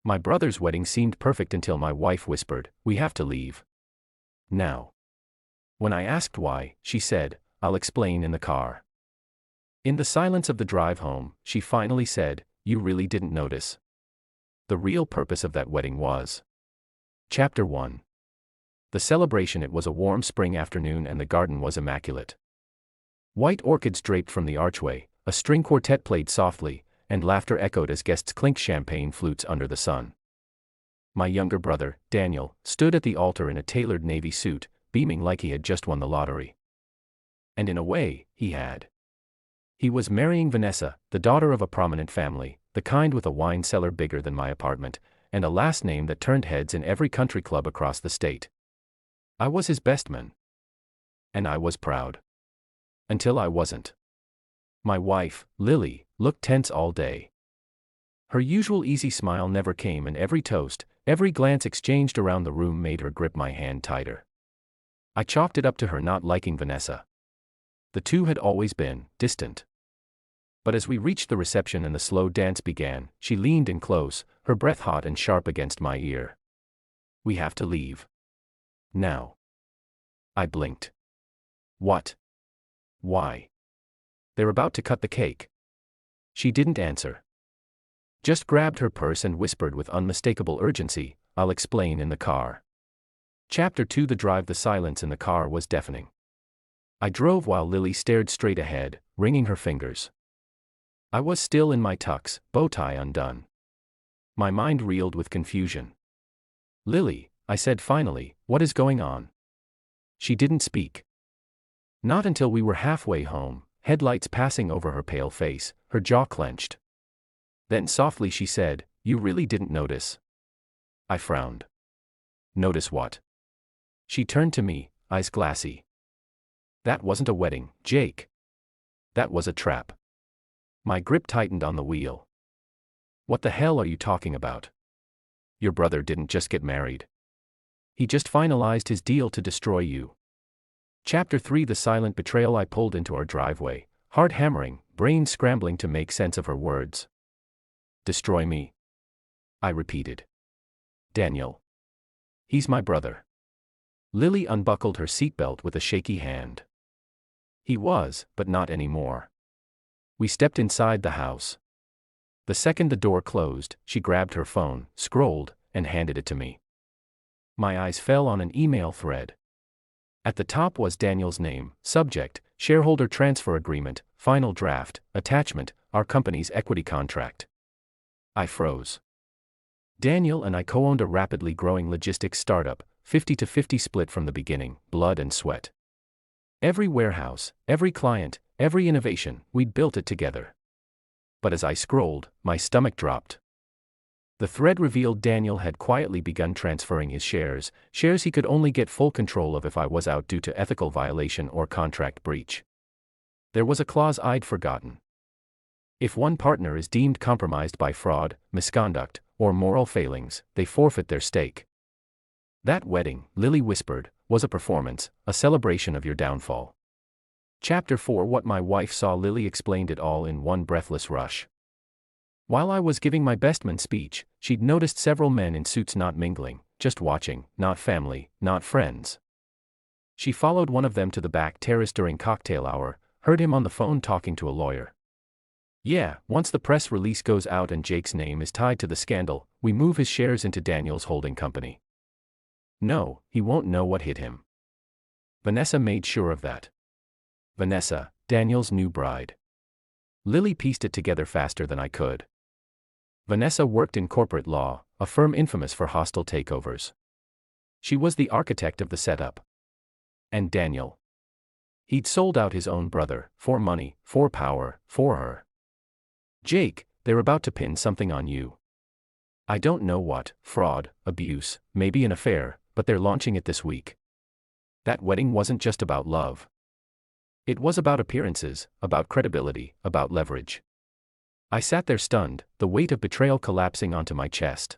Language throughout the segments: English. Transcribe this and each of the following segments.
My brother's wedding seemed perfect until my wife whispered, "We have to leave now." When I asked why, she said, "I'll explain in the car." In the silence of the drive home, she finally said, "You really didn't notice." The real purpose of that wedding was. Chapter 1. The celebration. It was a warm spring afternoon and the garden was immaculate. White orchids draped from the archway, a string quartet played softly, and laughter echoed as guests clinked champagne flutes under the sun. My younger brother, Daniel, stood at the altar in a tailored navy suit, beaming like he had just won the lottery. And in a way, he had. He was marrying Vanessa, the daughter of a prominent family, the kind with a wine cellar bigger than my apartment, and a last name that turned heads in every country club across the state. I was his best man. And I was proud. Until I wasn't. My wife, Lily, looked tense all day. Her usual easy smile never came, and every toast, every glance exchanged around the room made her grip my hand tighter. I chalked it up to her not liking Vanessa. The two had always been distant. But as we reached the reception and the slow dance began, she leaned in close, her breath hot and sharp against my ear. "We have to leave now." I blinked. "What? Why?" "They're about to cut the cake." She didn't answer. Just grabbed her purse and whispered with unmistakable urgency, "I'll explain in the car." Chapter 2. The drive. The silence in the car was deafening. I drove while Lily stared straight ahead, wringing her fingers. I was still in my tux, bow tie undone. My mind reeled with confusion. "Lily," I said finally, "what is going on?" She didn't speak. Not until we were halfway home, headlights passing over her pale face, her jaw clenched. Then softly she said, "You really didn't notice?" I frowned. "Notice what?" She turned to me, eyes glassy. "That wasn't a wedding, Jake. That was a trap." My grip tightened on the wheel. "What the hell are you talking about? Your brother didn't just get married. He just finalized his deal to destroy you." Chapter 3. The silent betrayal. I pulled into our driveway, heart hammering, brain scrambling to make sense of her words. "Destroy me?" I repeated. "Daniel. He's my brother." Lily unbuckled her seatbelt with a shaky hand. "He was, but not anymore." We stepped inside the house. The second the door closed, she grabbed her phone, scrolled, and handed it to me. My eyes fell on an email thread. At the top was Daniel's name, subject, shareholder transfer agreement, final draft, attachment, our company's equity contract. I froze. Daniel and I co-owned a rapidly growing logistics startup, 50-50 split from the beginning, blood and sweat. Every warehouse, every client, every innovation, we'd built it together. But as I scrolled, my stomach dropped. The thread revealed Daniel had quietly begun transferring his shares he could only get full control of if I was out due to ethical violation or contract breach. There was a clause I'd forgotten. If one partner is deemed compromised by fraud, misconduct, or moral failings, they forfeit their stake. That wedding, Lily whispered, was a performance, a celebration of your downfall. Chapter 4. What my wife saw. Lily explained it all in one breathless rush. While I was giving my best man speech, she'd noticed several men in suits not mingling, just watching, not family, not friends. She followed one of them to the back terrace during cocktail hour, heard him on the phone talking to a lawyer. "Yeah, once the press release goes out and Jake's name is tied to the scandal, we move his shares into Daniel's holding company. No, he won't know what hit him." Vanessa made sure of that. Vanessa, Daniel's new bride. Lily pieced it together faster than I could. Vanessa worked in corporate law, a firm infamous for hostile takeovers. She was the architect of the setup. And Daniel. He'd sold out his own brother, for money, for power, for her. "Jake, they're about to pin something on you. I don't know what, fraud, abuse, maybe an affair, but they're launching it this week." That wedding wasn't just about love. It was about appearances, about credibility, about leverage. I sat there stunned, the weight of betrayal collapsing onto my chest.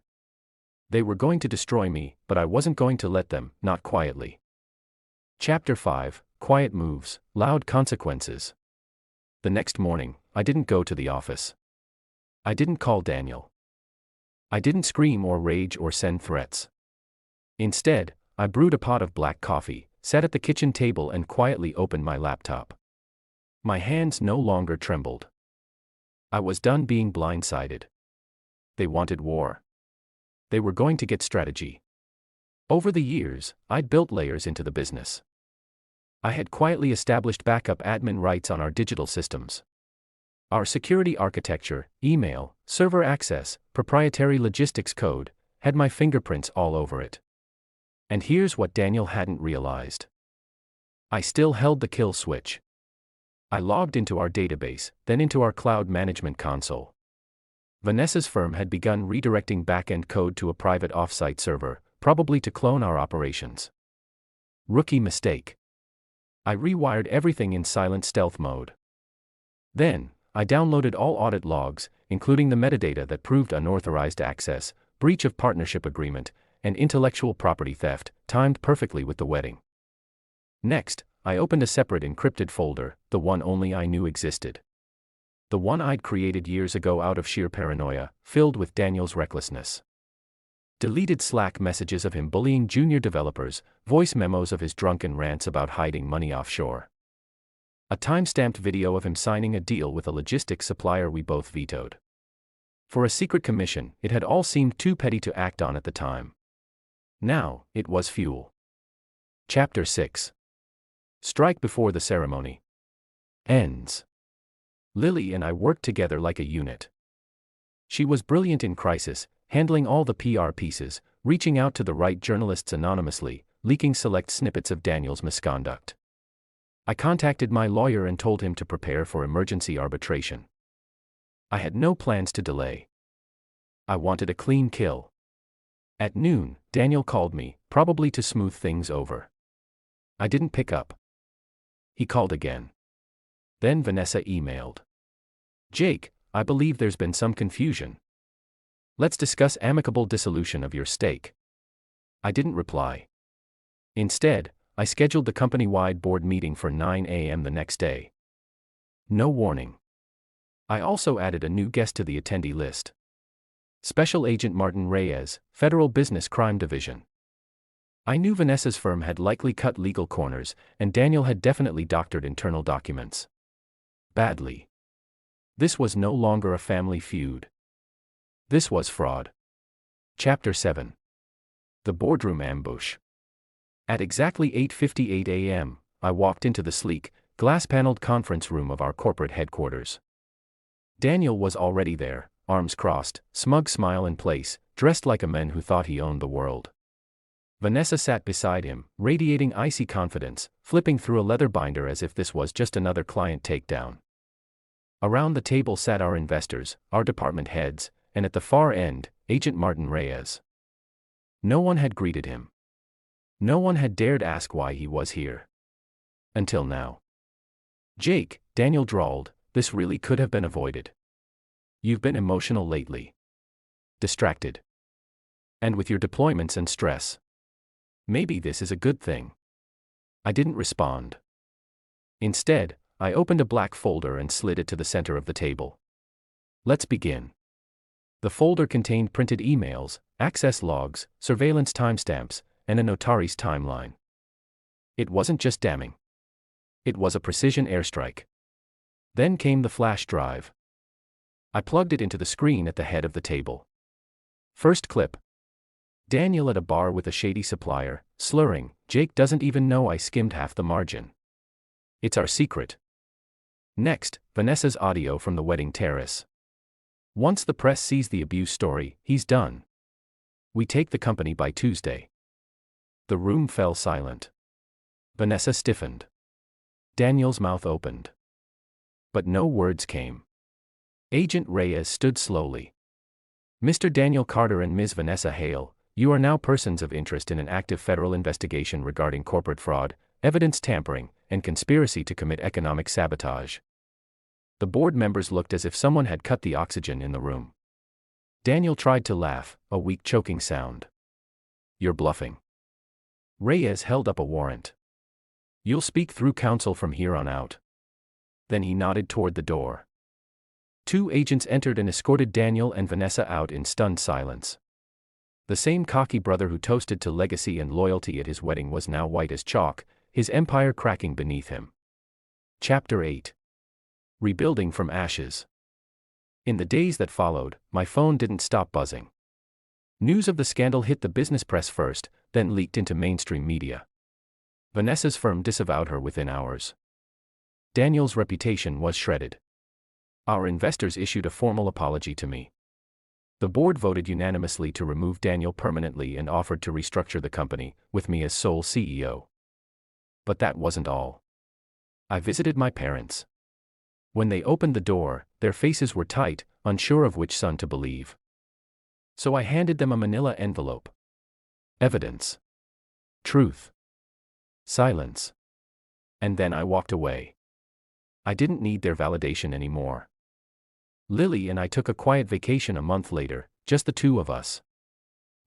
They were going to destroy me, but I wasn't going to let them, not quietly. Chapter 5. Quiet moves, loud consequences. The next morning, I didn't go to the office. I didn't call Daniel. I didn't scream or rage or send threats. Instead, I brewed a pot of black coffee, sat at the kitchen table and quietly opened my laptop. My hands no longer trembled. I was done being blindsided. They wanted war. They were going to get strategy. Over the years, I'd built layers into the business. I had quietly established backup admin rights on our digital systems. Our security architecture, email, server access, proprietary logistics code, had my fingerprints all over it. And here's what Daniel hadn't realized. I still held the kill switch. I logged into our database, then into our cloud management console. Vanessa's firm had begun redirecting back-end code to a private off-site server, probably to clone our operations. Rookie mistake. I rewired everything in silent stealth mode. Then, I downloaded all audit logs, including the metadata that proved unauthorized access, breach of partnership agreement, and intellectual property theft, timed perfectly with the wedding. Next, I opened a separate encrypted folder, the one only I knew existed. The one I'd created years ago out of sheer paranoia, filled with Daniel's recklessness. Deleted Slack messages of him bullying junior developers, voice memos of his drunken rants about hiding money offshore. A time-stamped video of him signing a deal with a logistics supplier we both vetoed. For a secret commission, it had all seemed too petty to act on at the time. Now, it was fuel. Chapter 6. Strike before the ceremony ends. Lily and I worked together like a unit. She was brilliant in crisis, handling all the PR pieces, reaching out to the right journalists anonymously, leaking select snippets of Daniel's misconduct. I contacted my lawyer and told him to prepare for emergency arbitration. I had no plans to delay. I wanted a clean kill. At noon, Daniel called me, probably to smooth things over. I didn't pick up. He called again. Then Vanessa emailed. Jake, I believe there's been some confusion. Let's discuss amicable dissolution of your stake. I didn't reply. Instead, I scheduled the company-wide board meeting for 9 a.m. the next day. No warning. I also added a new guest to the attendee list. Special Agent Martin Reyes, Federal Business Crime Division. I knew Vanessa's firm had likely cut legal corners, and Daniel had definitely doctored internal documents. Badly. This was no longer a family feud. This was fraud. Chapter 7. The Boardroom Ambush. At exactly 8:58 a.m., I walked into the sleek, glass-paneled conference room of our corporate headquarters. Daniel was already there, arms crossed, smug smile in place, dressed like a man who thought he owned the world. Vanessa sat beside him, radiating icy confidence, flipping through a leather binder as if this was just another client takedown. Around the table sat our investors, our department heads, and at the far end, Agent Martin Reyes. No one had greeted him. No one had dared ask why he was here. Until now. Jake, Daniel drawled, this really could have been avoided. You've been emotional lately. Distracted. And with your deployments and stress. Maybe this is a good thing. I didn't respond. Instead, I opened a black folder and slid it to the center of the table. Let's begin. The folder contained printed emails, access logs, surveillance timestamps, and a Notaris timeline. It wasn't just damning. It was a precision airstrike. Then came the flash drive. I plugged it into the screen at the head of the table. First clip. Daniel at a bar with a shady supplier, slurring, Jake doesn't even know I skimmed half the margin. It's our secret. Next, Vanessa's audio from the wedding terrace. Once the press sees the abuse story, he's done. We take the company by Tuesday. The room fell silent. Vanessa stiffened. Daniel's mouth opened. But no words came. Agent Reyes stood slowly. Mr. Daniel Carter and Ms. Vanessa Hale, you are now persons of interest in an active federal investigation regarding corporate fraud, evidence tampering, and conspiracy to commit economic sabotage. The board members looked as if someone had cut the oxygen in the room. Daniel tried to laugh, a weak choking sound. You're bluffing. Reyes held up a warrant. You'll speak through counsel from here on out. Then he nodded toward the door. 2 agents entered and escorted Daniel and Vanessa out in stunned silence. The same cocky brother who toasted to legacy and loyalty at his wedding was now white as chalk, his empire cracking beneath him. Chapter 8. Rebuilding from Ashes. In the days that followed, my phone didn't stop buzzing. News of the scandal hit the business press first, then leaked into mainstream media. Vanessa's firm disavowed her within hours. Daniel's reputation was shredded. Our investors issued a formal apology to me. The board voted unanimously to remove Daniel permanently and offered to restructure the company, with me as sole CEO. But that wasn't all. I visited my parents. When they opened the door, their faces were tight, unsure of which son to believe. So I handed them a manila envelope. Evidence. Truth. Silence. And then I walked away. I didn't need their validation anymore. Lily and I took a quiet vacation a month later, just the two of us.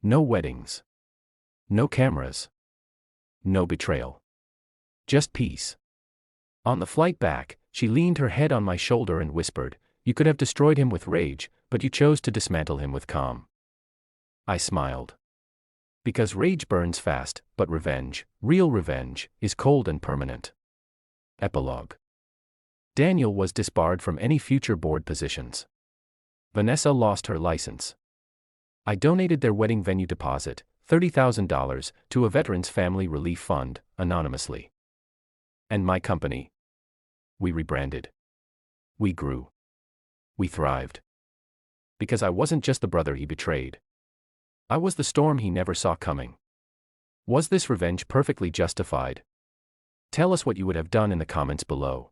No weddings. No cameras. No betrayal. Just peace. On the flight back, she leaned her head on my shoulder and whispered, "You could have destroyed him with rage, but you chose to dismantle him with calm." I smiled. Because rage burns fast, but revenge, real revenge, is cold and permanent. Epilogue. Daniel was disbarred from any future board positions. Vanessa lost her license. I donated their wedding venue deposit, $30,000, to a Veterans Family Relief Fund, anonymously. And my company? We rebranded. We grew. We thrived. Because I wasn't just the brother he betrayed. I was the storm he never saw coming. Was this revenge perfectly justified? Tell us what you would have done in the comments below.